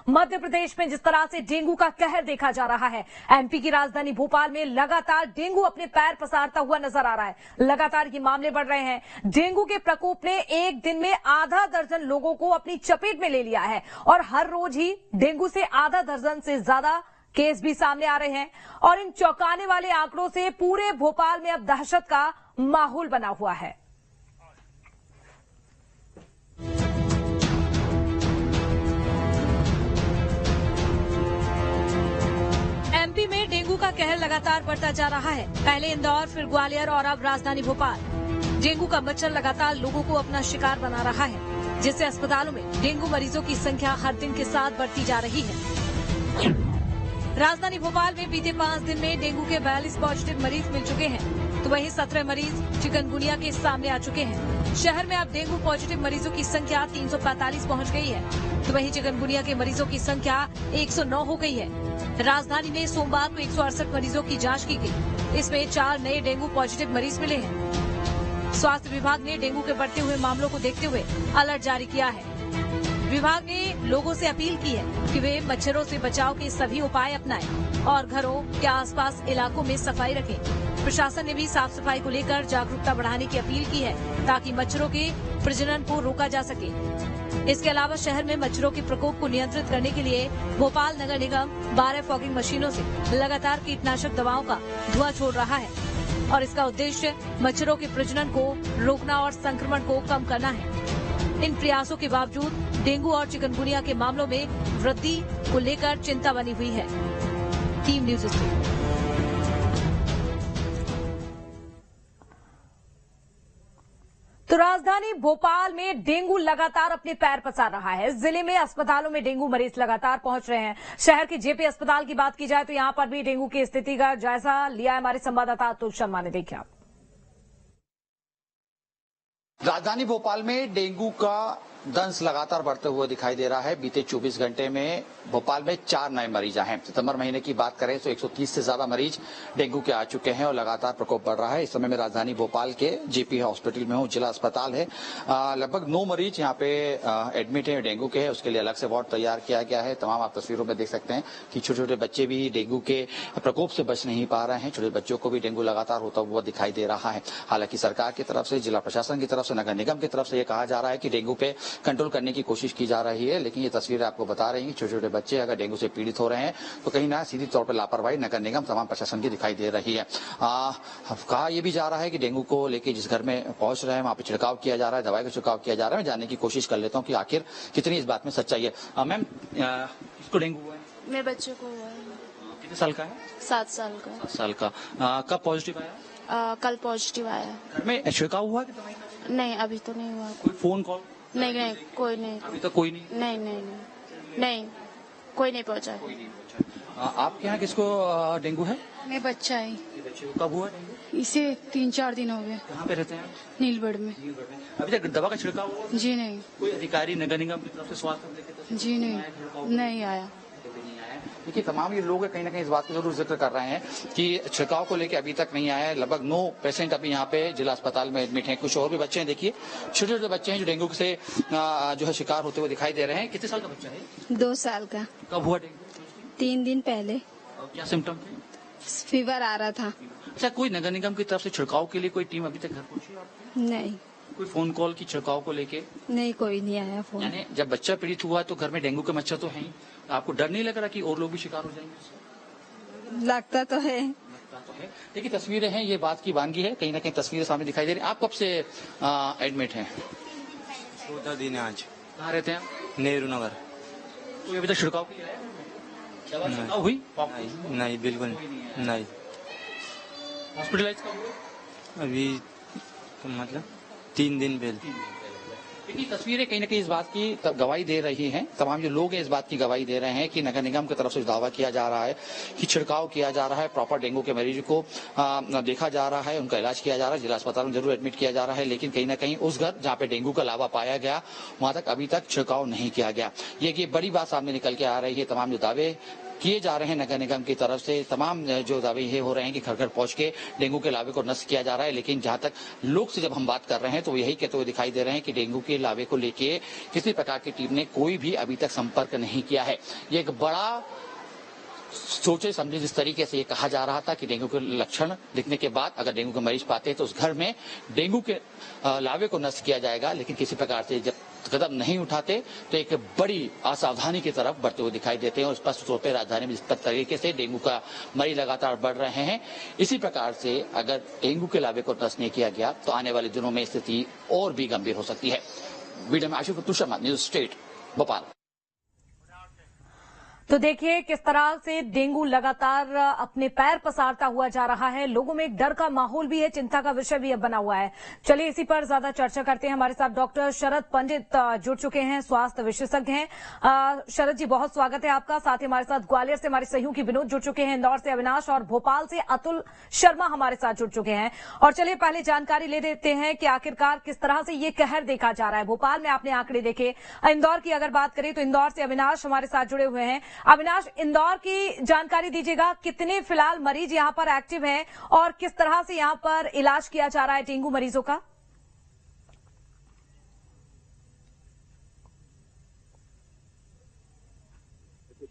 मध्य प्रदेश में जिस तरह से डेंगू का कहर देखा जा रहा है, एमपी की राजधानी भोपाल में लगातार डेंगू अपने पैर पसारता हुआ नजर आ रहा है। लगातार ये मामले बढ़ रहे हैं। डेंगू के प्रकोप ने एक दिन में आधा दर्जन लोगों को अपनी चपेट में ले लिया है और हर रोज ही डेंगू से आधा दर्जन से ज्यादा केस भी सामने आ रहे हैं और इन चौंकाने वाले आंकड़ों से पूरे भोपाल में अब दहशत का माहौल बना हुआ है। एमपी में डेंगू का कहर लगातार बढ़ता जा रहा है। पहले इंदौर, फिर ग्वालियर और अब राजधानी भोपाल। डेंगू का मच्छर लगातार लोगों को अपना शिकार बना रहा है, जिससे अस्पतालों में डेंगू मरीजों की संख्या हर दिन के साथ बढ़ती जा रही है। राजधानी भोपाल में बीते 5 दिन में डेंगू के 42 पॉजिटिव मरीज मिल चुके हैं, तो वहीं 17 मरीज चिकनगुनिया के सामने आ चुके हैं। शहर में अब डेंगू पॉजिटिव मरीजों की संख्या 345 पहुंच गई है, तो वहीं चिकनगुनिया के मरीजों की संख्या 109 हो गई है। राजधानी में सोमवार को 168 मरीजों की जांच की गई। इसमें 4 नए डेंगू पॉजिटिव मरीज मिले हैं। स्वास्थ्य विभाग ने डेंगू के बढ़ते हुए मामलों को देखते हुए अलर्ट जारी किया है। विभाग ने लोगों से अपील की है कि वे मच्छरों से बचाव के सभी उपाय अपनाएं और घरों के आसपास इलाकों में सफाई रखें। प्रशासन ने भी साफ सफाई को लेकर जागरूकता बढ़ाने की अपील की है, ताकि मच्छरों के प्रजनन को रोका जा सके। इसके अलावा शहर में मच्छरों के प्रकोप को नियंत्रित करने के लिए भोपाल नगर निगम 12 फॉगिंग मशीनों से लगातार कीटनाशक दवाओं का धुआं छोड़ रहा है और इसका उद्देश्य मच्छरों के प्रजनन को रोकना और संक्रमण को कम करना है। इन प्रयासों के बावजूद डेंगू और चिकनगुनिया के मामलों में वृद्धि को लेकर चिंता बनी हुई है। Team news studio. तो राजधानी भोपाल में डेंगू लगातार अपने पैर पसार रहा है। जिले में अस्पतालों में डेंगू मरीज लगातार पहुंच रहे हैं। शहर के जेपी अस्पताल की बात की जाए तो यहां पर भी डेंगू की स्थिति का जायजा लिया है हमारे संवाददाता अतुल शर्मा ने। देखिए आप। राजधानी भोपाल में डेंगू का दंश लगातार बढ़ते हुए दिखाई दे रहा है। बीते 24 घंटे में भोपाल में 4 नए मरीज आए हैं। सितंबर महीने की बात करें तो 130 से ज्यादा मरीज डेंगू के आ चुके हैं और लगातार प्रकोप बढ़ रहा है। इस समय में राजधानी भोपाल के जेपी हॉस्पिटल में हूँ, जिला अस्पताल है। लगभग 9 मरीज यहाँ पे एडमिट है डेंगू के। उसके लिए अलग से वार्ड तैयार किया गया है। तमाम आप तस्वीरों में देख सकते हैं कि छोटे छोटे बच्चे भी डेंगू के प्रकोप से बच नहीं पा रहे हैं। छोटे बच्चों को भी डेंगू लगातार होता हुआ दिखाई दे रहा है। हालांकि सरकार की तरफ से, जिला प्रशासन की तरफ से, नगर निगम की तरफ से ये कहा जा रहा है कि डेंगू पे कंट्रोल करने की कोशिश की जा रही है, लेकिन ये तस्वीरें आपको बता रही हैं कि छोटे छोटे बच्चे अगर डेंगू से पीड़ित हो रहे हैं तो कहीं ना सीधी तौर पर लापरवाही नगर निगम, तमाम प्रशासन की दिखाई दे रही है। कहा यह भी जा रहा है कि डेंगू को लेकर जिस घर में पहुंच रहे हैं वहां पर छिड़काव किया जा रहा है, दवाई का छिड़काव किया जा रहा है। मैं जानने की कोशिश कर लेता हूँ कि आखिर कितनी इस बात में सच्चाई है। मैम, किसको डेंगू हुआ है? मेरे बच्चे को हुआ है। कितने साल का है? 7 साल का। 7 साल का। कब पॉजिटिव आया? कल पॉजिटिव आया। घर में छिड़काव हुआ कि दवाई का? नहीं, अभी तो नहीं हुआ। कोई फोन कॉल? नहीं, कोई नहीं। अभी तक कोई नहीं? नहीं, कोई नहीं पहुंचा। आपके यहाँ किसको डेंगू है? मेरा बच्चा है। बच्चे को कब हुआ डेंगू? इसे 3-4 दिन हो गए। कहाँ पे रहते हैं? नीलगढ़ में। अभी तक दवा का छिड़काव हुआ? जी नहीं। कोई अधिकारी नगर निगम की तरफ से स्वास्थ्य? जी नहीं आया। देखिए, तमाम ये लोग कहीं ना कहीं इस बात को जरूर जिक्र कर रहे हैं कि छिड़काव को लेकर अभी तक नहीं आया है। लगभग 9 पेशेंट अभी यहाँ पे जिला अस्पताल में एडमिट हैं। कुछ और भी बच्चे हैं। देखिए, छोटे छोटे बच्चे हैं जो डेंगू से जो है शिकार होते हुए दिखाई दे रहे हैं। कितने साल का बच्चा है? 2 साल का। कब हुआ डेंगू? 3 दिन पहले। क्या सिम्टम थे? फीवर आ रहा था। अच्छा, कोई नगर निगम की तरफ से छिड़काव के लिए कोई टीम अभी तक घर पहुंची? नहीं। कोई फोन कॉल की छिड़काव को लेके? नहीं, कोई नहीं आया फोन। यानी जब बच्चा पीड़ित हुआ तो घर में डेंगू के मच्छर तो है ही, आपको डर नहीं लग रहा कि और लोग भी शिकार हो जाएंगे? लगता तो है। देखिए, तस्वीरें हैं, ये बात की वानगी है। कहीं ना कहीं तस्वीरें सामने दिखाई दे रही है। आप कब से एडमिट हैं? 14 दिन है आज। कहाँ रहते हैं? नेहरू नगर। कोई अभी तक छिड़काव के लिए आया? दवा छिड़काव हुई? नहीं, बिल्कुल नहीं। हॉस्पिटलाइज कब हुए? अभी तो मतलब 3 दिन पहले। देखिए, तस्वीरें कहीं ना कहीं इस बात की गवाही दे रही हैं। तमाम जो लोग हैं इस बात की गवाही दे रहे हैं कि नगर निगम की तरफ से दावा किया जा रहा है कि छिड़काव किया जा रहा है, प्रॉपर डेंगू के मरीज को देखा जा रहा है, उनका इलाज किया जा रहा है, जिला अस्पताल में जरूर एडमिट किया जा रहा है। लेकिन कहीं ना कहीं उस घर जहाँ पे डेंगू का लावा पाया गया वहां तक अभी तक छिड़काव नहीं किया गया। ये बड़ी बात सामने निकल के आ रही है। तमाम जो दावे किए जा रहे हैं नगर निगम की तरफ से। तमाम जो दावे ये हो रहे हैं कि घर घर पहुंच के डेंगू के लावे को नष्ट किया जा रहा है, लेकिन जहां तक लोग से जब हम बात कर रहे हैं तो वो यही कहते हुए दिखाई दे रहे हैं कि डेंगू के लावे को लेके किसी प्रकार की टीम ने कोई भी अभी तक संपर्क नहीं किया है। ये एक बड़ा सोचे समझे जिस तरीके से ये कहा जा रहा था कि डेंगू के लक्षण दिखने के बाद अगर डेंगू के मरीज पाते हैं तो उस घर में डेंगू के लावे को नष्ट किया जाएगा, लेकिन किसी प्रकार से जब कदम नहीं उठाते तो एक बड़ी असावधानी की तरफ बढ़ते हुए दिखाई देते हैं। और स्पष्ट तौर पर राजधानी में जिस तरीके से डेंगू का मरीज लगातार बढ़ रहे हैं, इसी प्रकार से अगर डेंगू के लावे को नष्ट नहीं किया गया तो आने वाले दिनों में स्थिति और भी गंभीर हो सकती है। वीडियो में आशुतोष शर्मा, न्यूज स्टेट, भोपाल। तो देखिए किस तरह से डेंगू लगातार अपने पैर पसारता हुआ जा रहा है। लोगों में एक डर का माहौल भी है, चिंता का विषय भी अब बना हुआ है। चलिए इसी पर ज्यादा चर्चा करते हैं। हमारे साथ डॉक्टर शरद पंडित जुड़ चुके हैं, स्वास्थ्य विशेषज्ञ हैं। शरद जी, बहुत स्वागत है आपका। साथ ही हमारे साथ ग्वालियर से हमारे सहयोगी विनोद जुड़ चुके हैं, इंदौर से अविनाश और भोपाल से अतुल शर्मा हमारे साथ जुड़ चुके हैं। और चलिए पहले जानकारी ले देते हैं कि आखिरकार किस तरह से ये कहर देखा जा रहा है। भोपाल में आपने आंकड़े देखे, इंदौर की अगर बात करें तो इंदौर से अविनाश हमारे साथ जुड़े हुए हैं। अविनाश, इंदौर की जानकारी दीजिएगा, कितने फिलहाल मरीज यहां पर एक्टिव हैं और किस तरह से यहां पर इलाज किया जा रहा है डेंगू मरीजों का?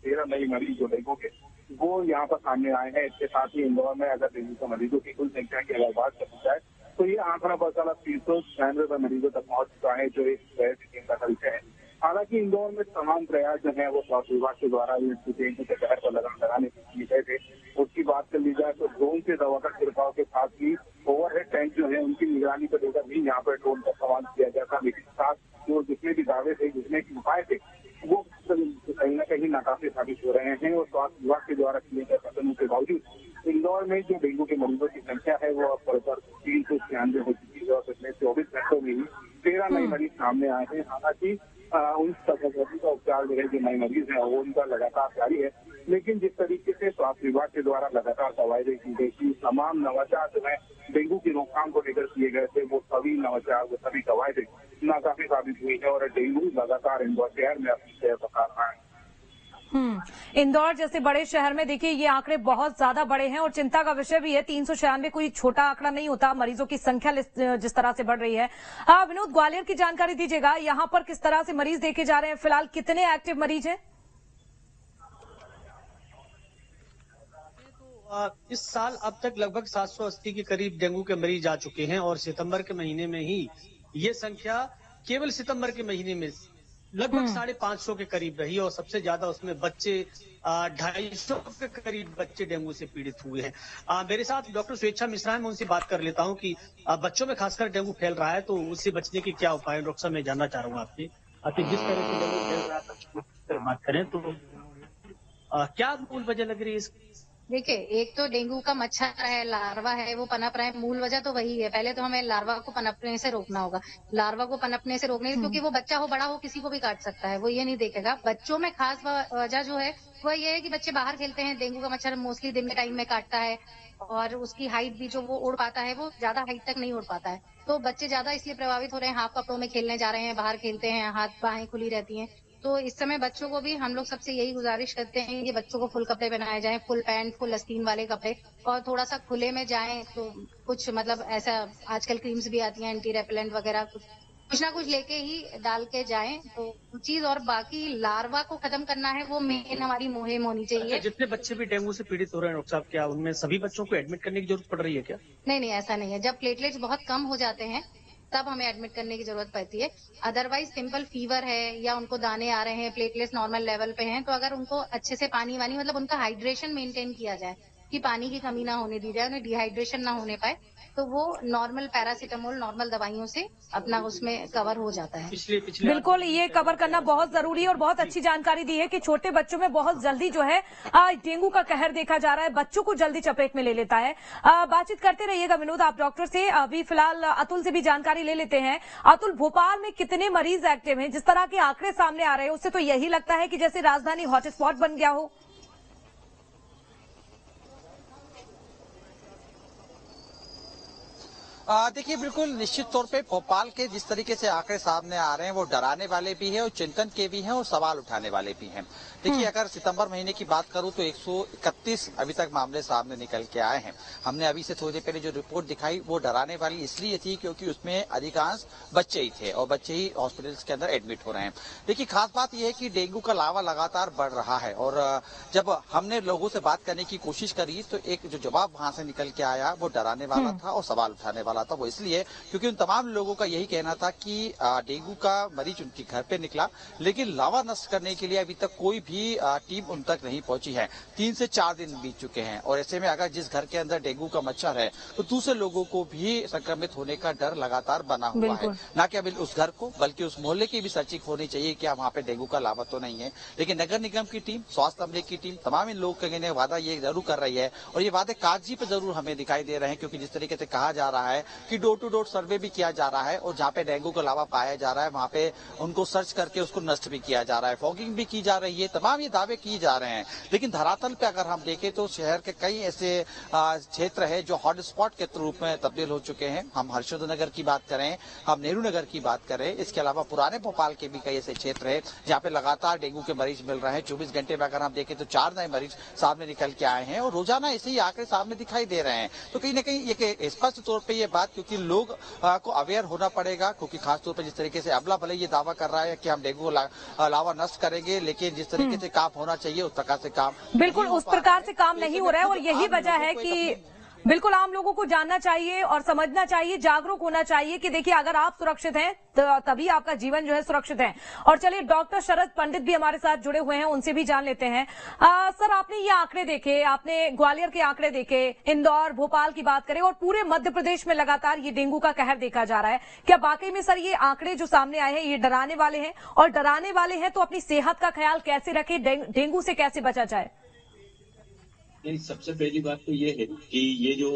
13 नए मरीज जो डेंगू के वो यहाँ पर सामने आए हैं। इसके साथ ही इंदौर में अगर डेंगू के मरीजों की कुल संख्या की अगर बात करी जाए तो ये आंकड़ा बदला 396 मरीजों तक पहुंच चुका है, जो एक चिंता का विषय है। हालांकि इंदौर में तमाम प्रयास जो है वो स्वास्थ्य विभाग के द्वारा डेंगू के कहर पर लगाम लगाने के किए गए थे। उसकी बात कर ली जाए तो ड्रोन से दवा का छिड़काव के साथ ही ओवरहेड टैंक जो है उनकी निगरानी को लेकर भी यहाँ पर ड्रोन का इस्तेमाल किया गया था। लेकिन साथ जो जितने भी दावे थे, जितने भी उपाय थे, वो कहीं न कहीं नाकाफी साबित हो रहे हैं। और स्वास्थ्य विभाग के द्वारा किए गए कदमों के बावजूद इंदौर में जो डेंगू के मरीजों की संख्या है वो अब बढ़कर 396 हो चुकी है और पिछले 24 घंटों में ही 13 नए मरीज सामने आए हैं। हालांकि उन संक्रमितों का उपचार जो है, जो नए मरीज है वो उनका लगातार जारी है। लेकिन जिस तरीके से स्वास्थ्य विभाग के द्वारा लगातार दवाई की गई थी, तमाम नवाचार जो है डेंगू की रोकथाम को लेकर किए गए थे, वो सभी नवाचार, वो सभी दवाई नाकाफी साबित हुई है और डेंगू लगातार इंदौर शहर में अपनी शहर पसार रहा है। इंदौर जैसे बड़े शहर में देखिए ये आंकड़े बहुत ज्यादा बड़े हैं और चिंता का विषय भी है। 396 कोई छोटा आंकड़ा नहीं होता, मरीजों की संख्या जिस तरह से बढ़ रही है। विनोद, ग्वालियर की जानकारी दीजिएगा, यहाँ पर किस तरह से मरीज देखे जा रहे हैं? फिलहाल कितने एक्टिव मरीज हैं? इस साल अब तक लगभग 780 के करीब डेंगू के मरीज आ चुके हैं और सितंबर के महीने में ही ये संख्या केवल सितंबर के महीने में लगभग 550 के करीब रही और सबसे ज्यादा उसमें बच्चे 250 के करीब बच्चे डेंगू से पीड़ित हुए हैं। मेरे साथ डॉक्टर स्वेच्छा मिश्रा है, मैं उनसे बात कर लेता हूं कि बच्चों में खासकर डेंगू फैल रहा है तो उससे बचने के क्या उपाय। डॉक्टर साहब, मैं जानना चाह रहा हूँ आपसे जिस तरह से डेंगू फैल रहा है बात करें तो क्या मूल वजह लग रही है इसकी? देखिए, एक तो डेंगू का मच्छर है, लार्वा है, वो पनप रहे हैं। मूल वजह तो वही है। पहले तो हमें लार्वा को पनपने से रोकना होगा। लार्वा को पनपने से रोकने, क्योंकि वो बच्चा हो बड़ा हो किसी को भी काट सकता है, वो ये नहीं देखेगा। बच्चों में खास वजह जो है वो ये है कि बच्चे बाहर खेलते हैं। डेंगू का मच्छर मोस्टली दिन के टाइम में काटता है और उसकी हाइट भी जो वो उड़ पाता है वो ज्यादा हाइट तक नहीं उड़ पाता है। तो बच्चे ज्यादा इसलिए प्रभावित हो रहे हैं। हाफ कपड़ों में खेलने जा रहे हैं, बाहर खेलते हैं, हाथ बाहें खुली रहती हैं। तो इस समय बच्चों को भी हम लोग सबसे यही गुजारिश करते हैं कि बच्चों को फुल कपड़े पहनाए जाएं, फुल पैंट, फुल आस्तीन वाले कपड़े, और थोड़ा सा खुले में जाएं तो कुछ मतलब ऐसा आजकल क्रीम्स भी आती हैं एंटी रेपेलेंट वगैरह, कुछ ना कुछ लेके ही डाल के जाएं तो चीज। और बाकी लार्वा को खत्म करना है, वो मेन हमारी मुहिम होनी चाहिए। जितने बच्चे भी डेंगू से पीड़ित हो रहे हैं डॉक्टर साहब, क्या उनमें सभी बच्चों को एडमिट करने की जरूरत पड़ रही है क्या? नहीं, ऐसा नहीं है। जब प्लेटलेट्स बहुत कम हो जाते हैं तब हमें एडमिट करने की जरूरत पड़ती है। अदरवाइज सिंपल फीवर है या उनको दाने आ रहे हैं, प्लेटलेट्स नॉर्मल लेवल पे हैं, तो अगर उनको अच्छे से पानी वानी मतलब उनका हाइड्रेशन मेंटेन किया जाए कि पानी की कमी ना होने दी जाए, उन्हें डिहाइड्रेशन ना होने पाए, तो वो नॉर्मल पैरासीटामोल, नॉर्मल दवाइयों से अपना उसमें कवर हो जाता है। बिल्कुल, ये कवर करना बहुत जरूरी है और बहुत अच्छी जानकारी दी है कि छोटे बच्चों में बहुत जल्दी जो है डेंगू का कहर देखा जा रहा है, बच्चों को जल्दी चपेट में ले लेता है। बातचीत करते रहिएगा विनोद आप डॉक्टर से। अभी फिलहाल अतुल से भी जानकारी ले लेते हैं। अतुल, भोपाल में कितने मरीज एक्टिव हैं? जिस तरह के आंकड़े सामने आ रहे हैं उससे तो यही लगता है कि जैसे राजधानी हॉटस्पॉट बन गया हो। देखिए बिल्कुल निश्चित तौर पे भोपाल के जिस तरीके से आंकड़े सामने आ रहे हैं वो डराने वाले भी हैं और चिंतन के भी हैं और सवाल उठाने वाले भी हैं। देखिए अगर सितंबर महीने की बात करूं तो 131 अभी तक मामले सामने निकल के आए हैं। हमने अभी से थोड़ी देर पहले जो रिपोर्ट दिखाई वो डराने वाली इसलिए थी क्योंकि उसमें अधिकांश बच्चे ही थे और बच्चे ही हॉस्पिटल्स के अंदर एडमिट हो रहे हैं। देखिए खास बात यह है कि डेंगू का लावा लगातार बढ़ रहा है और जब हमने लोगों से बात करने की कोशिश करी तो एक जो जवाब वहां से निकल के आया वो डराने वाला था और सवाल उठाने वाला था। वो इसलिए क्योंकि उन तमाम लोगों का यही कहना था कि डेंगू का मरीज उनके घर पे निकला लेकिन लावा नष्ट करने के लिए अभी तक कोई भी टीम उन तक नहीं पहुंची है। 3 से 4 दिन बीत चुके हैं और ऐसे में अगर जिस घर के अंदर डेंगू का मच्छर है तो दूसरे लोगों को भी संक्रमित होने का डर लगातार बना हुआ है। न केवल उस घर को बल्कि उस मोहल्ले की भी सर्चिंग होनी चाहिए कि वहां पे डेंगू का लावा तो नहीं है। लेकिन नगर निगम की टीम, स्वास्थ्य अमले की टीम, तमाम इन लोग कहने वादा ये जरूर कर रही है और ये वादे कागजी पे जरूर हमें दिखाई दे रहे हैं क्योंकि जिस तरीके से कहा जा रहा है कि डोर टू डोर सर्वे भी किया जा रहा है और जहाँ पे डेंगू का लावा पाया जा रहा है वहाँ पे उनको सर्च करके उसको नष्ट भी किया जा रहा है, फॉगिंग भी की जा रही है, तमाम ये दावे किए जा रहे हैं। लेकिन धरातल पे अगर हम देखें तो शहर के कई ऐसे क्षेत्र है जो हॉट स्पॉट के रूप में तब्दील हो चुके हैं। हम हर्षवर्धन नगर की बात करें, हम नेहरू नगर की बात करें, इसके अलावा पुराने भोपाल के भी कई ऐसे क्षेत्र है जहाँ पे लगातार डेंगू के मरीज मिल रहे हैं। 24 घंटे में अगर हम देखें तो 4 नए मरीज सामने निकल के आए हैं और रोजाना ऐसे ही आंकड़े सामने दिखाई दे रहे हैं। तो कहीं ना कहीं ये स्पष्ट तौर पर ये बात क्योंकि लोग को अवेयर होना पड़ेगा क्योंकि खासतौर पर जिस तरीके से अमला भले ये दावा कर रहा है कि हम डेंगू लावा नष्ट करेंगे लेकिन जिस तरीके से काम होना चाहिए उस प्रकार से काम बिल्कुल उस प्रकार से काम नहीं हो रहा है और यही वजह है कि बिल्कुल आम लोगों को जानना चाहिए और समझना चाहिए, जागरूक होना चाहिए कि देखिए अगर आप सुरक्षित हैं तो तभी आपका जीवन जो है सुरक्षित है। और चलिए डॉक्टर शरद पंडित भी हमारे साथ जुड़े हुए हैं, उनसे भी जान लेते हैं। सर आपने ये आंकड़े देखे, आपने ग्वालियर के आंकड़े देखे, इंदौर भोपाल की बात करें और पूरे मध्य प्रदेश में लगातार ये डेंगू का कहर देखा जा रहा है। क्या वाकई में सर ये आंकड़े जो सामने आए हैं ये डराने वाले हैं और डराने वाले हैं तो अपनी सेहत का ख्याल कैसे रखें, डेंगू से कैसे बचा जाए? नहीं, सबसे पहली बात तो ये है कि ये जो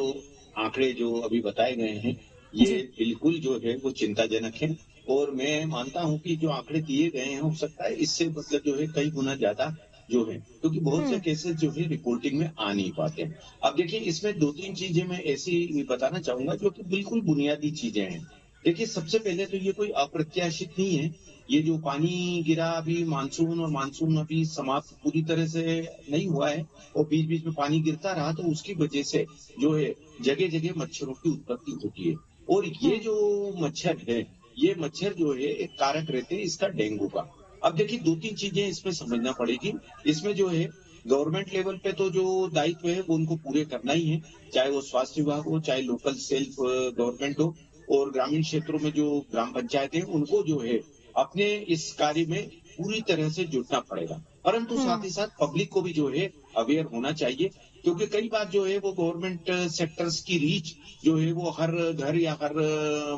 आंकड़े जो अभी बताए गए हैं ये बिल्कुल जो है वो चिंताजनक है और मैं मानता हूं कि जो आंकड़े दिए गए हैं हो सकता है इससे मतलब जो है कई गुना ज्यादा जो है क्योंकि बहुत से केसेस जो है रिपोर्टिंग में आ नहीं पाते हैं। अब देखिए इसमें 2-3 चीजें मैं ऐसी बताना चाहूंगा जो कि बिल्कुल बुनियादी चीजें हैं। देखिए सबसे पहले तो ये कोई अप्रत्याशित नहीं है, ये जो पानी गिरा अभी मानसून अभी समाप्त पूरी तरह से नहीं हुआ है और बीच बीच में पानी गिरता रहा तो उसकी वजह से जो है जगह जगह मच्छरों की उत्पत्ति होती है और ये जो मच्छर है ये मच्छर जो है एक कारक रहते हैं इसका डेंगू का। अब देखिए 2-3 चीजें इसमें समझना पड़ेगी। इसमें जो है गवर्नमेंट लेवल पे तो जो दायित्व है वो उनको पूरे करना ही है, चाहे वो स्वास्थ्य विभाग हो, चाहे लोकल सेल्फ गवर्नमेंट हो और ग्रामीण क्षेत्रों में जो ग्राम पंचायत है उनको जो है अपने इस कार्य में पूरी तरह से जुटना पड़ेगा। परंतु साथ ही साथ पब्लिक को भी जो है अवेयर होना चाहिए क्योंकि कई बार जो है वो गवर्नमेंट सेक्टर्स की रीच जो है वो हर घर या हर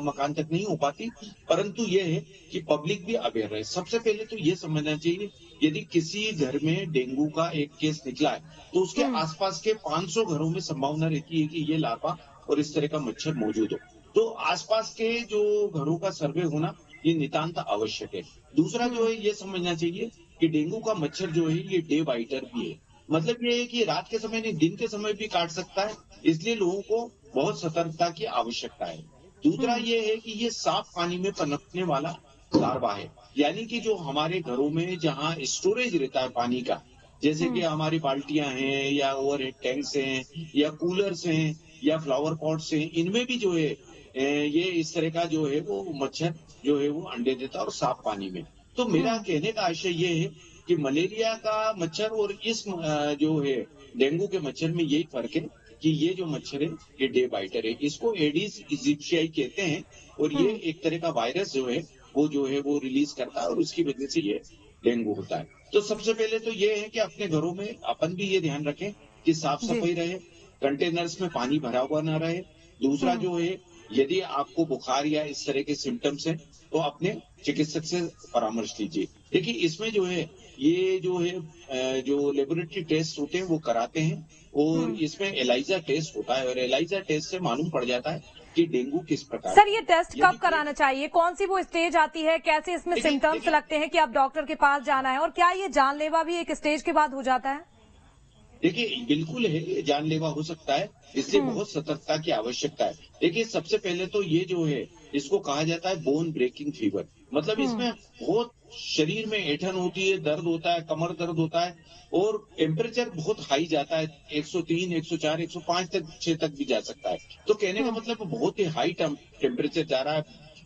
मकान तक नहीं हो पाती, परंतु ये है कि पब्लिक भी अवेयर रहे। सबसे पहले तो ये समझना चाहिए यदि किसी घर में डेंगू का एक केस निकला है तो उसके आसपास के 500 घरों में संभावना रहती है कि ये लार्वा और इस तरह का मच्छर मौजूद हो, तो आसपास के जो घरों का सर्वे होना ये नितांत आवश्यक है। दूसरा जो है ये समझना चाहिए कि डेंगू का मच्छर जो है ये डे बाइटर भी है, मतलब ये है कि रात के समय नहीं दिन के समय भी काट सकता है, इसलिए लोगों को बहुत सतर्कता की आवश्यकता है। दूसरा ये है कि ये साफ पानी में पनपने वाला लार्वा है, यानी कि जो हमारे घरों में जहाँ स्टोरेज रहता है पानी का, जैसे कि हमारी बाल्टियां हैं या ओवरहेड टैंक्स हैं या कूलर्स हैं या फ्लावर पॉट्स हैं, इनमें भी जो है ये इस तरह का जो है वो मच्छर जो है वो अंडे देता है और साफ पानी में। तो मेरा कहने का आशय ये है कि मलेरिया का मच्छर और इस जो है डेंगू के मच्छर में यही फर्क है कि ये जो मच्छर है ये डे बाइटर है, इसको एडिस इजिप्शियाई कहते हैं और ये एक तरह का वायरस जो है वो रिलीज करता है और उसकी वजह से ये डेंगू होता है। तो सबसे पहले तो ये है कि अपने घरों में अपन भी ये ध्यान रखें कि साफ सफाई रहे, कंटेनर्स में पानी भरा हुआ ना रहे। दूसरा जो है यदि आपको बुखार या इस तरह के सिम्टम्स हैं तो अपने चिकित्सक से परामर्श लीजिए। देखिए इसमें जो है ये जो है जो लेबोरेटरी टेस्ट होते हैं वो कराते हैं और इसमें एलाइजा टेस्ट होता है और एलाइजा टेस्ट से मालूम पड़ जाता है कि डेंगू किस प्रकार। सर ये टेस्ट कब कराना चाहिए, कौन सी वो स्टेज आती है, कैसे इसमें सिम्टम्स लगते हैं कि आप डॉक्टर के पास जाना है और क्या ये जानलेवा भी एक स्टेज के बाद हो जाता है? देखिए बिल्कुल है, ये जानलेवा हो सकता है, इसलिए बहुत सतर्कता की आवश्यकता है। देखिए सबसे पहले तो ये जो है इसको कहा जाता है बोन ब्रेकिंग फीवर, मतलब इसमें बहुत शरीर में ऐंठन होती है, दर्द होता है, कमर दर्द होता है और टेम्परेचर बहुत हाई जाता है, 103, 104, 105 तक 6 तक भी जा सकता है। तो कहने का मतलब बहुत ही हाई टेम्परेचर जा रहा है,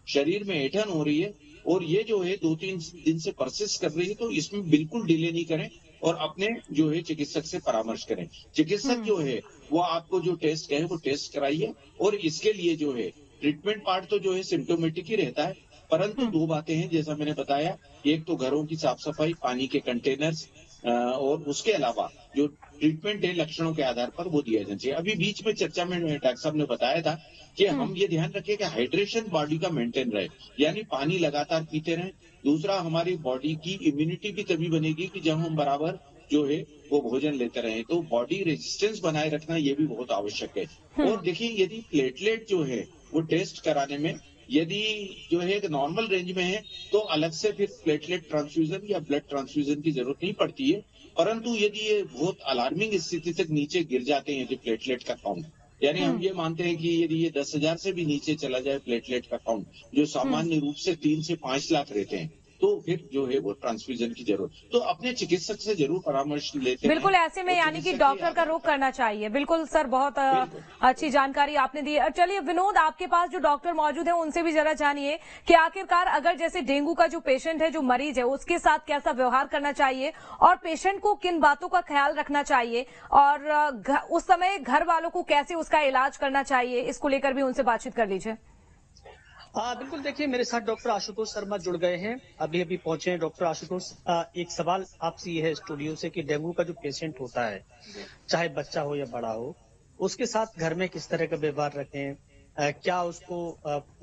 शरीर में ऐंठन हो रही है और ये जो है 2-3 दिन से परसिस्ट कर रही है, तो इसमें बिल्कुल डिले नहीं करें और अपने जो है चिकित्सक से परामर्श करें। चिकित्सक जो है वो आपको जो टेस्ट कहे वो टेस्ट कराइए और इसके लिए जो है ट्रीटमेंट पार्ट तो जो है सिम्टोमेटिक ही रहता है, परंतु 2 बातें हैं जैसा मैंने बताया, एक तो घरों की साफ सफाई, पानी के कंटेनर्स और उसके अलावा जो ट्रीटमेंट है लक्षणों के आधार पर वो दिया जाना चाहिए। अभी बीच में चर्चा में डॉक्टर साहब ने बताया था कि हम ये ध्यान रखें कि हाइड्रेशन बॉडी का मेंटेन रहे, यानी पानी लगातार पीते रहें। दूसरा, हमारी बॉडी की इम्यूनिटी भी तभी बनेगी कि जब हम बराबर जो है वो भोजन लेते रहें, तो बॉडी रेजिस्टेंस बनाए रखना ये भी बहुत आवश्यक है। और देखिए यदि प्लेटलेट जो है वो टेस्ट कराने में यदि जो है एक नॉर्मल रेंज में है तो अलग से फिर प्लेटलेट ट्रांसफ्यूजन या ब्लड ट्रांसफ्यूजन की जरूरत नहीं पड़ती है, परंतु यदि ये बहुत अलार्मिंग स्थिति तक नीचे गिर जाते हैं यदि प्लेटलेट का काउंट, यानी हम ये मानते हैं कि यदि ये 10,000 से भी नीचे चला जाए प्लेटलेट का काउंट, जो सामान्य रूप से 3 से 5 लाख रहते हैं, तो फिर जो है वो ट्रांसफ्यूजन की जरूरत, तो अपने चिकित्सक से जरूर परामर्श लेते हैं। बिल्कुल, ऐसे में यानी कि डॉक्टर का रुख करना चाहिए। बिल्कुल सर, बहुत अच्छी जानकारी आपने दी। चलिए विनोद, आपके पास जो डॉक्टर मौजूद है उनसे भी जरा जानिए कि आखिरकार अगर जैसे डेंगू का जो पेशेंट है, जो मरीज है, उसके साथ कैसा व्यवहार करना चाहिए और पेशेंट को किन बातों का ख्याल रखना चाहिए और उस समय घर वालों को कैसे उसका इलाज करना चाहिए, इसको लेकर भी उनसे बातचीत कर लीजिए। बिल्कुल, देखिए मेरे साथ डॉक्टर आशुतोष शर्मा जुड़ गए हैं, अभी पहुंचे हैं। डॉक्टर आशुतोष, एक सवाल आपसे ये है स्टूडियो से कि डेंगू का जो पेशेंट होता है, चाहे बच्चा हो या बड़ा हो, उसके साथ घर में किस तरह का व्यवहार रखें? क्या उसको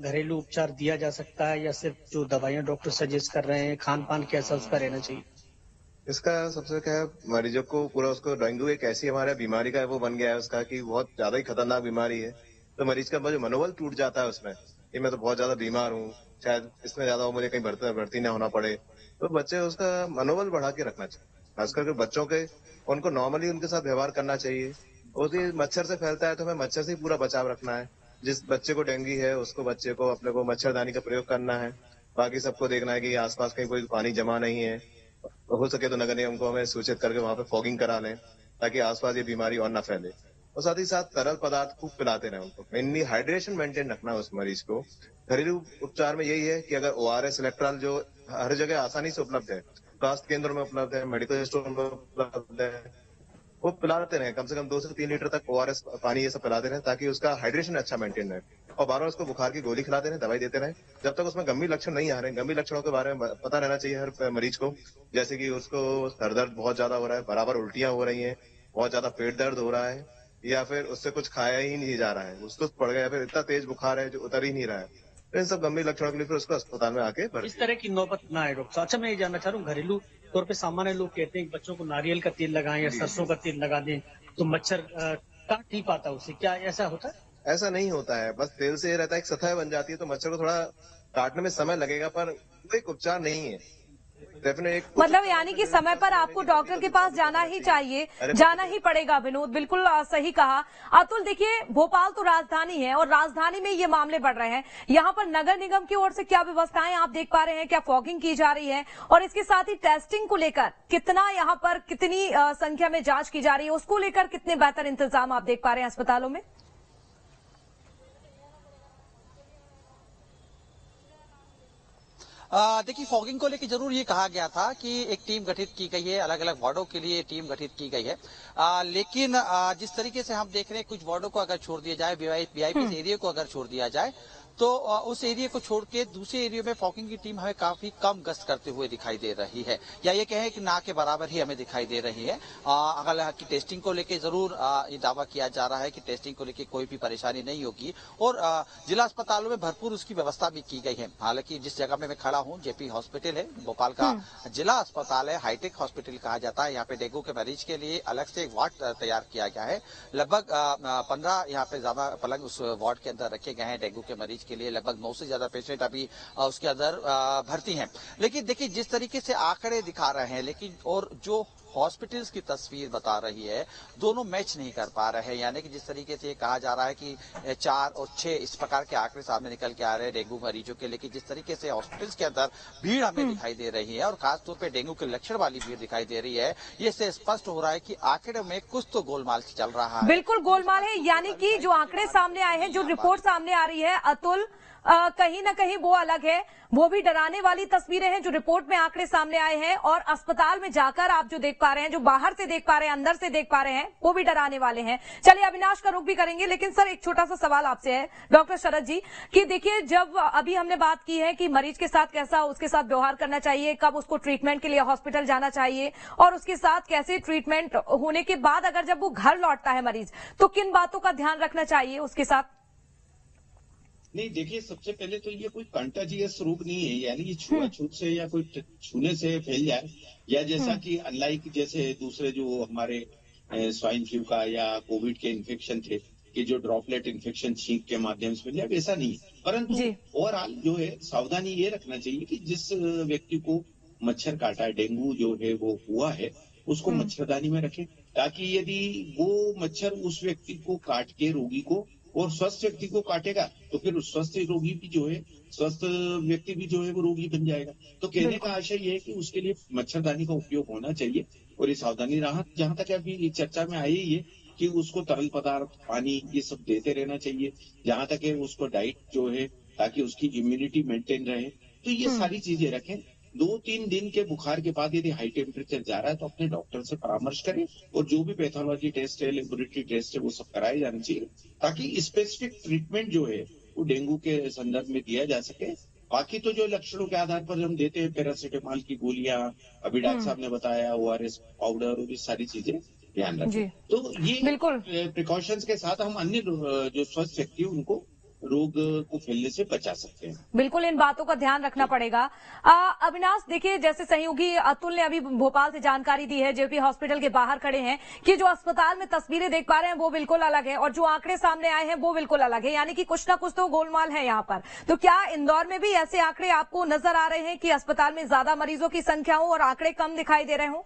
घरेलू उपचार दिया जा सकता है या सिर्फ जो दवाइयां डॉक्टर सजेस्ट कर रहे हैं, खान पान कैसा उसका रहना चाहिए? इसका सबसे क्या है, मरीजों को पूरा उसको डेंगू एक ऐसी हमारे बीमारी का वो बन गया है उसका कि बहुत ज्यादा ही खतरनाक बीमारी है, तो मरीज का जो मनोबल टूट जाता है उसमें, कि मैं तो बहुत ज्यादा बीमार हूँ, शायद इसमें ज्यादा मुझे कहीं भर्ती ना होना पड़े, तो बच्चे उसका मनोबल बढ़ा के रखना चाहिए। खास करके बच्चों के, उनको नॉर्मली उनके साथ व्यवहार करना चाहिए। और मच्छर से फैलता है तो हमें मच्छर से ही पूरा बचाव रखना है। जिस बच्चे को डेंगू है उसको बच्चे को अपने को मच्छरदानी का प्रयोग करना है। बाकी सबको देखना है कि आसपास कहीं कोई पानी जमा नहीं है, हो सके तो नगर निगम को हमें सूचित करके वहां पे फॉगिंग करा लें ताकि आसपास ये बीमारी और न फैले। और साथ ही साथ तरल पदार्थ खूब पिलाते रहे उनको, मेनली हाइड्रेशन मेंटेन रखना है उस मरीज को। घरेलू उपचार में यही है कि अगर ORS, इलेक्ट्रॉल जो हर जगह आसानी से उपलब्ध है, स्वास्थ्य केंद्रों में उपलब्ध है, मेडिकल स्टोर में उपलब्ध है, वो पिलाते रहे, कम से कम 2 से 3 लीटर तक ORS पानी ये सब पिलाते रहे ताकि उसका हाइड्रेशन अच्छा मेंटेन रहे। और बार बार उसको बुखार की गोली खिलाते रहे, दवाई देते रहे जब तक उसमें गंभीर लक्षण नहीं आ रहे। गंभीर लक्षणों के बारे में पता रहना चाहिए हर मरीज को, जैसे कि उसको सर दर्द बहुत ज्यादा हो रहा है, बराबर उल्टियां हो रही है, बहुत ज्यादा पेट दर्द हो रहा है, या फिर उससे कुछ खाया ही नहीं जा रहा है, उसको पड़ गया, फिर इतना तेज बुखार है जो उतर ही नहीं रहा है, तो इन सब गंभीर लक्षणों के लिए फिर उसको अस्पताल में आके इस तरह की नौबत ना आए डॉक्टर। अच्छा, मैं ये जानना चाह रहा हूँ, घरेलू तौर पे सामान्य लोग कहते हैं कि बच्चों को नारियल का तेल लगाएं या सरसों का तेल लगा दें तो मच्छर काट नहीं पाता उससे, क्या ऐसा होता है? ऐसा नहीं होता है, बस तेल से ये रहता है कि सतह बन जाती है, तो मच्छर को थोड़ा काटने में समय लगेगा, पर एक उपचार नहीं है। मतलब यानी कि समय पर आपको डॉक्टर के पास जाना ही चाहिए, जाना ही पड़ेगा। विनोद, बिल्कुल सही कहा। अतुल, देखिए भोपाल तो राजधानी है और राजधानी में ये मामले बढ़ रहे हैं, यहाँ पर नगर निगम की ओर से क्या व्यवस्थाएं आप देख पा रहे हैं? क्या फॉगिंग की जा रही है और इसके साथ ही टेस्टिंग को लेकर कितना यहाँ पर कितनी संख्या में जांच की जा रही है, उसको लेकर कितने बेहतर इंतजाम आप देख पा रहे हैं अस्पतालों में? देखिए, फॉगिंग को लेकर जरूर ये कहा गया था कि एक टीम गठित की गई है, अलग अलग वार्डों के लिए टीम गठित की गई है, लेकिन जिस तरीके से हम देख रहे हैं, कुछ वार्डों को अगर छोड़ दिया जाए, वीआईपी एरिया को अगर छोड़ दिया जाए, तो उस एरिया को छोड़ के दूसरे एरिया में फॉगिंग की टीम हमें काफी कम गश्त करते हुए दिखाई दे रही है, या ये कहें कि ना के बराबर ही हमें दिखाई दे रही है। हालांकि टेस्टिंग को लेकर जरूर ये दावा किया जा रहा है कि टेस्टिंग को लेकर कोई भी परेशानी नहीं होगी और जिला अस्पतालों में भरपूर उसकी व्यवस्था भी की गई है। हालांकि जिस जगह में मैं खड़ा हूँ, जेपी हॉस्पिटल है, भोपाल का जिला अस्पताल है, हाईटेक हॉस्पिटल कहा जाता है। यहाँ पे डेंगू के मरीज के लिए अलग से एक वार्ड तैयार किया गया है। लगभग 15 यहाँ पे ज्यादा पलंग उस वार्ड के अंदर रखे गए हैं डेंगू के मरीज के लिए। लगभग 9 से ज्यादा पेशेंट अभी उसके अंदर भर्ती हैं। लेकिन देखिए, जिस तरीके से आंकड़े दिखा रहे हैं, लेकिन और जो हॉस्पिटल्स की तस्वीर बता रही है, दोनों मैच नहीं कर पा रहे हैं। यानी कि जिस तरीके से ये कहा जा रहा है कि 4 और 6 इस प्रकार के आंकड़े सामने निकल के आ रहे हैं डेंगू मरीजों के, लेकिन जिस तरीके से हॉस्पिटल्स के अंदर भीड़ हमें दिखाई दे रही है और खासतौर पर डेंगू के लक्षण वाली भीड़ दिखाई दे रही है, ये से स्पष्ट हो रहा है कि आंकड़े में कुछ तो गोलमाल चल रहा है। बिल्कुल गोलमाल है, यानी कि जो आंकड़े सामने आए हैं, जो रिपोर्ट सामने आ रही है अतुल, कहीं ना कहीं वो अलग है। वो भी डराने वाली तस्वीरें हैं जो रिपोर्ट में आंकड़े सामने आए हैं, और अस्पताल में जाकर आप जो देख पा रहे हैं, जो बाहर से देख पा रहे हैं, अंदर से देख पा रहे हैं, वो भी डराने वाले हैं। चलिए अविनाश का रुख भी करेंगे, लेकिन सर एक छोटा सा सवाल आपसे है डॉक्टर शरद जी, कि देखिए जब अभी हमने बात की है कि मरीज के साथ कैसा उसके साथ व्यवहार करना चाहिए, कब उसको ट्रीटमेंट के लिए हॉस्पिटल जाना चाहिए, और उसके साथ कैसे ट्रीटमेंट होने के बाद अगर जब वो घर लौटता है मरीज, तो किन बातों का ध्यान रखना चाहिए उसके साथ? नहीं, देखिए, सबसे पहले तो ये कोई कंटाजियस रोग नहीं है, यानी ये छुआछूत से या कोई छूने से फैल जाए, या जैसा कि अनलाइक जैसे दूसरे जो हमारे स्वाइन फ्लू का या कोविड के इन्फेक्शन थे कि जो ड्रॉपलेट इन्फेक्शन छींक के माध्यम से फैल, वैसा नहीं है। परंतु ओवरऑल जो है सावधानी ये रखना चाहिए कि जिस व्यक्ति को मच्छर काटा है, डेंगू जो है वो हुआ है, उसको मच्छरदानी में रखें, ताकि यदि वो मच्छर उस व्यक्ति को काट के रोगी को और स्वस्थ व्यक्ति को काटेगा तो फिर स्वस्थ रोगी भी जो है, स्वस्थ व्यक्ति भी जो है वो रोगी बन जाएगा। तो कहने का आशय ये है कि उसके लिए मच्छरदानी का उपयोग होना चाहिए, और ये सावधानी रहा। जहां तक अभी चर्चा में आई है कि उसको तरल पदार्थ, पानी, ये सब देते रहना चाहिए, जहां तक है उसको डाइट जो है, ताकि उसकी इम्यूनिटी मेंटेन रहे। तो ये सारी चीजें रखें। 2-3 दिन के बुखार के बाद यदि हाई टेम्परेचर जा रहा है तो अपने डॉक्टर से परामर्श करें, और जो भी पैथोलॉजी टेस्ट है, लेबोरेटरी टेस्ट है, वो सब कराए जाने चाहिए, ताकि स्पेसिफिक ट्रीटमेंट जो है वो डेंगू के संदर्भ में दिया जा सके। बाकी तो जो लक्षणों के आधार पर हम देते हैं, पैरासीटामोल की गोलियां, अभी डॉक्टर साहब ने बताया, ORS पाउडर, और ये सारी चीजें ध्यान रखें। तो ये बिल्कुल प्रिकॉशंस के साथ हम अन्य जो स्वस्थ व्यक्ति उनको रोग को फैलने से बचा सकते हैं। बिल्कुल इन बातों का ध्यान रखना पड़ेगा। अविनाश, देखिए जैसे सहयोगी अतुल ने अभी भोपाल से जानकारी दी है, जेपी हॉस्पिटल के बाहर खड़े हैं, कि जो अस्पताल में तस्वीरें देख पा रहे हैं वो बिल्कुल अलग है, और जो आंकड़े सामने आए हैं वो बिल्कुल अलग है, यानी कि कुछ ना कुछ तो गोलमाल है यहाँ पर। तो क्या इंदौर में भी ऐसे आंकड़े आपको नजर आ रहे हैं कि अस्पताल में ज्यादा मरीजों की संख्या हो और आंकड़े कम दिखाई दे रहे हों?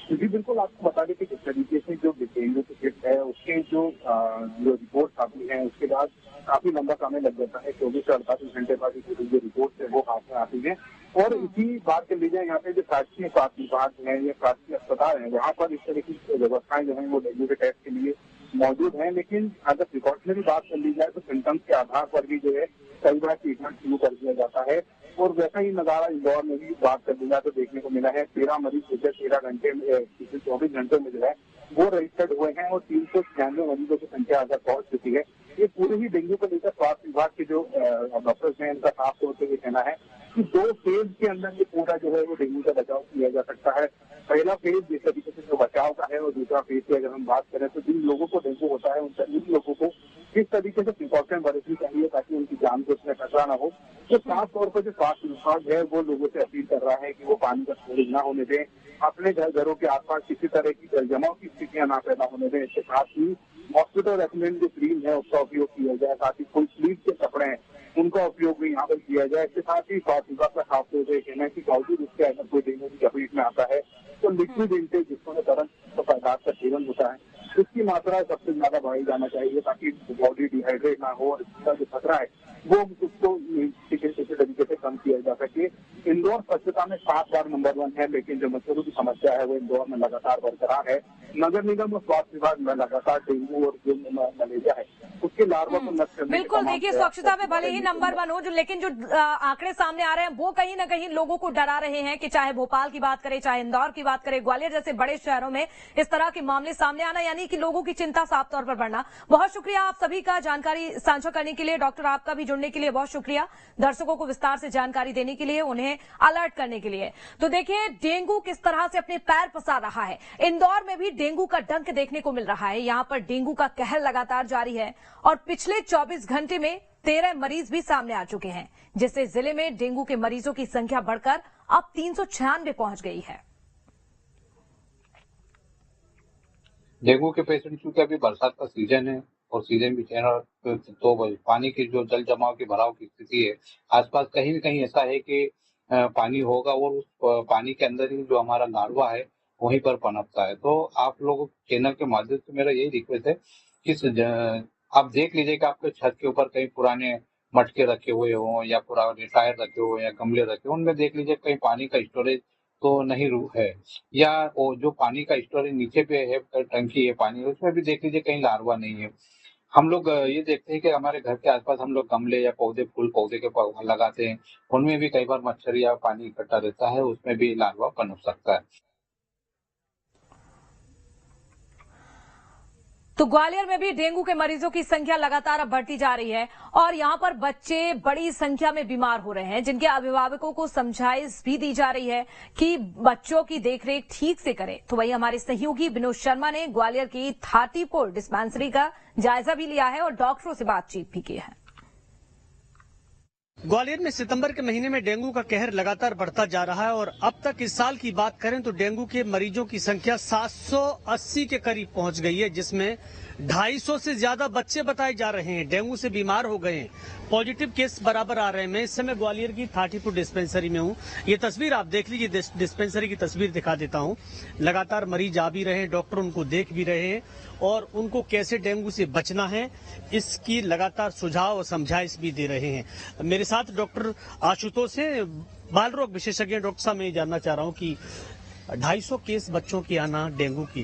जी बिल्कुल, आपको बता दें कि जिस तरीके से जो डेंगू की किट है उसके जो रिपोर्ट आती है उसके बाद काफी लंबा समय लग जाता है, 24 से 48 घंटे बाद जो रिपोर्ट है वो हाथ में आती है। और इसी बात कर लीजिए, यहाँ पे जो शासकीय स्वास्थ्य विभाग है या शासकीय अस्पताल है, वहाँ पर इस तरह की व्यवस्थाएं जो है वो डेंगू के टेस्ट के लिए मौजूद है। लेकिन अगर प्रिकॉशनरी बात कर ली जाए तो सिम्टम्स के आधार पर भी जो है कई बार ट्रीटमेंट शुरू कर दिया जाता है, और वैसा ही नजारा इंदौर में भी बात कर ली जाए तो देखने को मिला है। 13 मरीज पिछले 13 घंटे में, पिछले 24 घंटों में जो है वो रजिस्टर्ड हुए हैं, और 396 मरीजों की संख्या अगर पहुंच चुकी है। ये पूरे ही डेंगू को लेकर स्वास्थ्य विभाग के जो डॉक्टर्स हैं उनका साफ तौर पर ये कहना है कि 2 फेज के अंदर ये पूरा जो है वो डेंगू का बचाव किया जा सकता है। पहला फेज जिस तरीके से जो बचाव का है, और दूसरा फेज की अगर हम बात करें तो जिन लोगों को डेंगू होता है उन सभी लोगों को किस तरीके से प्रिकॉशन बरतनी चाहिए ताकि उनकी जान को उसमें खतरा न हो। तो साफ तौर पर जो स्वास्थ्य विभाग है वो लोगों से अपील कर रहा है कि वो पानी का स्टोरेज न होने दें, अपने घरों के आसपास किसी तरह की जल जमाव की स्थितियां न पैदा होने दें। इसके साथ ही मॉस्किटो रेपेलेंट जो क्रीम है उसका उपयोग किया जाए, साथ ही फुल स्लीव के कपड़े हैं उनका उपयोग भी यहाँ पर किया जाए। इसके साथ ही स्वास्थ्य विभाग का खास तौर पर कहना है कि बावजूद उसके अगर कोई डेंगू की चपेट में आता है तो लिक्विड इंटेक जिसमें तरल पदार्थ का सेवन होता है उसकी मात्रा सबसे ज्यादा बढ़ाई जाना चाहिए, ताकि बॉडी डिहाइड्रेट ना हो और इसका जो खतरा है वो उसको किसी तरीके से कम किया जा सके। इंदौर स्वच्छता में 7 बार नंबर 1 है, लेकिन जो मच्छरों की समस्या है वो इंदौर में लगातार बरकरार है। नगर निगम और स्वास्थ्य विभाग में लगातार डेंगू और जो मलेरिया है उसके लार्वा को नष्ट करने बिल्कुल, देखिए स्वच्छता में भले ही नंबर 1 हो, जो लेकिन जो आंकड़े सामने आ रहे हैं वो कहीं ना कहीं लोगों को डरा रहे हैं, कि चाहे भोपाल की बात करें, चाहे इंदौर की बात करें, ग्वालियर जैसे बड़े शहरों में इस तरह के मामले सामने आना, यानी कि लोगों की चिंता साफ तौर पर बढ़ना। बहुत शुक्रिया आप सभी का जानकारी साझा करने के लिए, डॉक्टर आपका भी जुड़ने के लिए बहुत शुक्रिया, दर्शकों को विस्तार से जानकारी देने के लिए, उन्हें अलर्ट करने के लिए। तो देखिए डेंगू किस तरह से अपने पैर पसार रहा है। इंदौर में भी डेंगू का डंक देखने को मिल रहा है। यहां पर डेंगू का कहर लगातार जारी है, और पिछले 24 घंटे में 13 मरीज भी सामने आ चुके हैं, जिससे जिले में डेंगू के मरीजों की संख्या बढ़कर अब 396 पहुंच गई है। डेंगू के पेशेंट क्योंकि अभी बरसात का सीजन है और सीजन भी है, तो पानी की जो जल जमाव की भराव की स्थिति है आसपास कहीं न कहीं ऐसा है कि पानी होगा और उस पानी के अंदर ही जो हमारा लार्वा है वहीं पर पनपता है। तो आप लोगों चैनल के माध्यम से मेरा यही रिक्वेस्ट है कि आप देख लीजिए कि आपके छत के ऊपर कहीं पुराने मटके रखे हुए हों या पुराने टायर रखे हुए या गमले रखे हों, उनमें देख लीजिए कहीं पानी का स्टोरेज तो नहीं है, या वो जो पानी का स्टोरेज नीचे पे है टंकी है पानी, उसमें भी देख लीजिए कहीं लार्वा नहीं है। हम लोग ये देखते हैं कि हमारे घर के आसपास हम लोग गमले या पौधे फूल पौधे के लगाते हैं, उनमें भी कई बार मच्छर या पानी इकट्ठा रहता है, उसमें भी लार्वा पनप सकता है। तो ग्वालियर में भी डेंगू के मरीजों की संख्या लगातार अब बढ़ती जा रही है और यहां पर बच्चे बड़ी संख्या में बीमार हो रहे हैं, जिनके अभिभावकों को समझाइश भी दी जा रही है कि बच्चों की देखरेख ठीक से करें। तो वहीं हमारे सहयोगी विनोद शर्मा ने ग्वालियर की थाटीपुर डिस्पेंसरी का जायजा भी लिया है और डॉक्टरों से बातचीत भी की है। ग्वालियर में सितंबर के महीने में डेंगू का कहर लगातार बढ़ता जा रहा है और अब तक इस साल की बात करें तो डेंगू के मरीजों की संख्या 780 के करीब पहुंच गई है, जिसमें 250 से ज्यादा बच्चे बताए जा रहे हैं डेंगू से बीमार हो गए हैं। पॉजिटिव केस बराबर आ रहे हैं। मैं इस समय ग्वालियर की थाटीपुर डिस्पेंसरी में हूं। ये तस्वीर आप देख लीजिए, डिस्पेंसरी की तस्वीर दिखा देता हूं। लगातार मरीज आ भी रहे हैं, डॉक्टर उनको देख भी रहे हैं और उनको कैसे डेंगू से बचना है इसकी लगातार सुझाव और समझाइश भी दे रहे हैं। मेरे साथ डॉक्टर आशुतोष हैं, बाल रोग विशेषज्ञ। डॉक्टर साहब, मैं जानना चाह रहा हूँ कि 250 केस बच्चों की आना डेंगू की,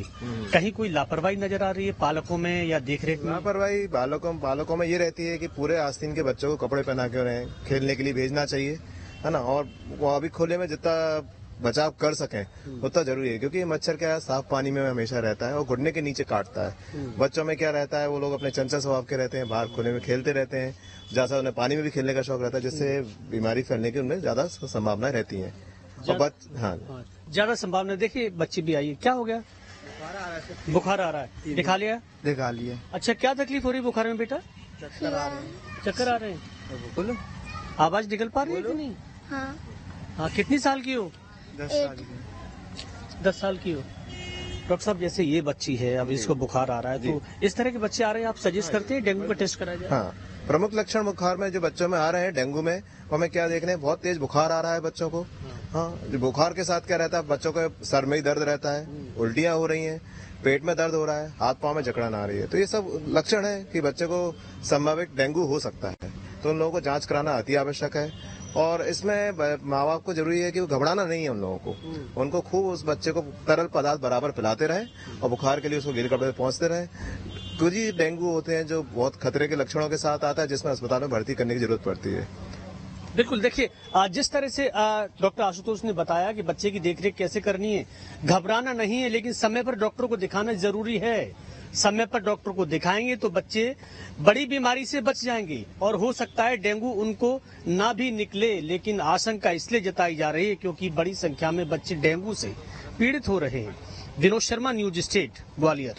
कहीं कोई लापरवाही नजर आ रही है पालकों में या देखरेख में? लापरवाही पालकों में ये रहती है कि पूरे आस्तीन के बच्चों को कपड़े पहना के उन्हें खेलने के लिए भेजना चाहिए, है ना, और वो अभी खुले में जितना बचाव कर सकें उतना जरूरी है, क्योंकि मच्छर क्या है, साफ पानी में हमेशा रहता है और घुटने के नीचे काटता है। बच्चों में क्या रहता है, वो लोग अपने चंचल स्वभाव के रहते हैं, बाहर खुले में खेलते रहते हैं, जैसा उन्हें पानी में भी खेलने का शौक रहता है, जिससे बीमारी फैलने की उनमें ज्यादा संभावनाएं रहती है। ज्यादा संभावना। देखिए बच्ची भी आई है, क्या हो गया? बुखार आ रहा है। दिखा लिया। अच्छा, क्या तकलीफ हो रही है बुखार में बेटा? चक्कर आ रहे हैं। आवाज निकल पा रही है कि नहीं? हाँ। कितनी साल की हो? 10 साल की हो। डॉक्टर साहब, जैसे ये बच्ची है, अब इसको बुखार आ रहा है, तो इस तरह के बच्चे आ रहे हैं, आप सजेस्ट करते हैं डेंगू का टेस्ट कराया जाए? हाँ, प्रमुख लक्षण बुखार में जो बच्चों में आ रहे हैं डेंगू में, हमें क्या देख रहे हैं, बहुत तेज बुखार आ रहा है बच्चों को। हाँ, जो बुखार के साथ क्या रहता है, बच्चों को सर में ही दर्द रहता है, उल्टियां हो रही हैं, पेट में दर्द हो रहा है, हाथ पांव में जकड़न आ रही है। तो ये सब लक्षण है कि बच्चे को संभावित डेंगू हो सकता है। तो उन लोगों को जांच कराना अति आवश्यक है और इसमें माँ बाप को जरूरी है कि वो घबराना नहीं है उन लोगों को। उनको खूब उस बच्चे को तरल पदार्थ बराबर पिलाते रहे और बुखार के लिए उसको गीले कपड़े पहुंचते रहे। कुछ ही डेंगू होते हैं जो बहुत खतरे के लक्षणों के साथ आता है, जिसमें अस्पताल में भर्ती करने की जरूरत पड़ती है। बिल्कुल। देखिए, जिस तरह से डॉक्टर आशुतोष ने बताया कि बच्चे की देखरेख कैसे करनी है, घबराना नहीं है, लेकिन समय पर डॉक्टर को दिखाना जरूरी है। समय पर डॉक्टर को दिखाएंगे तो बच्चे बड़ी बीमारी से बच जाएंगे और हो सकता है डेंगू उनको ना भी निकले। लेकिन आशंका इसलिए जताई जा रही है क्योंकि बड़ी संख्या में बच्चे डेंगू से पीड़ित हो रहे हैं। Vinod Sharma, news state, Gwalior.